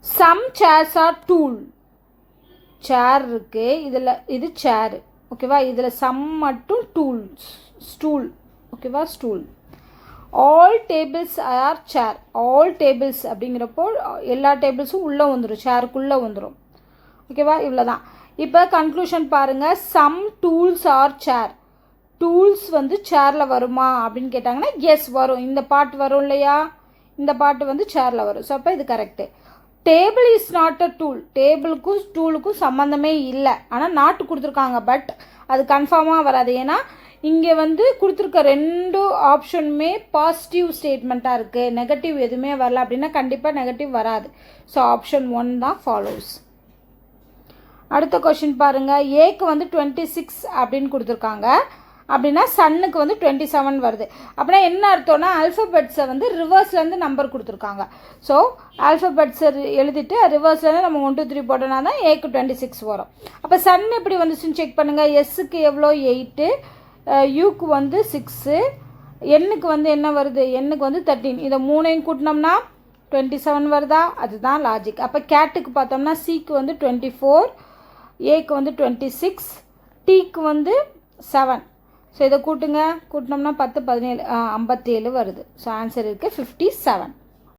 Some chairs are tool. சேர் இருக்குது இதில், இது சேரு ஓகேவா. இதில் சம் மட்டும் டூல்ஸ், ஸ்டூல் ஓகேவா, ஸ்டூல். ஆல் டேபிள்ஸ் ஆர் சேர். ஆல் டேபிள்ஸ் அப்படிங்கிறப்போ எல்லா டேபிள்ஸும் உள்ளே வந்துடும், சேருக்குள்ளே வந்துடும் ஓகேவா. இவ்வளோ தான். இப்போ கன்க்ளூஷன் பாருங்கள். சம் டூல்ஸ் ஆர் சேர். டூல்ஸ் வந்து சேரில் வருமா அப்படின்னு கேட்டாங்கன்னா எஸ் வரும். இந்த பாட்டு வரும் இல்லையா, இந்த பாட்டு வந்து சேரில் வரும். ஸோ அப்போ இது correct. Table is not a tool. டேபிளுக்கும் டூலுக்கும் சம்மந்தமே இல்லை, ஆனால் நாட்டு கொடுத்துருக்காங்க. பட் அது கன்ஃபார்மாக வராது. ஏன்னா இங்கே வந்து கொடுத்துருக்க 2 ஆப்ஷனுமே பாசிட்டிவ் ஸ்டேட்மெண்ட்டாக இருக்குது, நெகட்டிவ் எதுவுமே வரல அப்படின்னா கண்டிப்பாக நெகட்டிவ் வராது. ஸோ ஆப்ஷன் 1 தான் ஃபாலோஸ். அடுத்த கொஷின் பாருங்கள். ஏக்கு வந்து 26 அப்படின்னு கொடுத்துருக்காங்க. அப்படின்னா சன்னுக்கு வந்து 27 வருது. அப்படின்னா என்ன அர்த்தம்னா ஆல்ஃபபெட்ஸை வந்து ரிவர்ஸ்லேருந்து நம்பர் கொடுத்துருக்காங்க. ஸோ ஆல்ஃபபெட்ஸை எழுதிட்டு ரிவர்ஸ்லேருந்து நம்ம 1 2 3 போட்டோன்னா தான் ஏக்கு 26 வரும். அப்போ சன் எப்படி வந்துச்சுன்னு செக் பண்ணுங்கள். எஸ்ஸுக்கு எவ்வளோ 8, யூக்கு வந்து 6, எண்ணுக்கு வந்து என்ன வருது, எண்ணுக்கு வந்து 13. இதை 3ஐயும் கூட்டினோம்னா 27 வருதா, அதுதான் லாஜிக். அப்போ கேட்டுக்கு பார்த்தோம்னா சிக்கு வந்து 24, ஏக்கு வந்து 26, டீக்கு வந்து 7. ஸோ இதை கூட்டுங்க, கூட்டினோம்னா 10 17 57 வருது. ஸோ ஆன்சர் இருக்குது 57.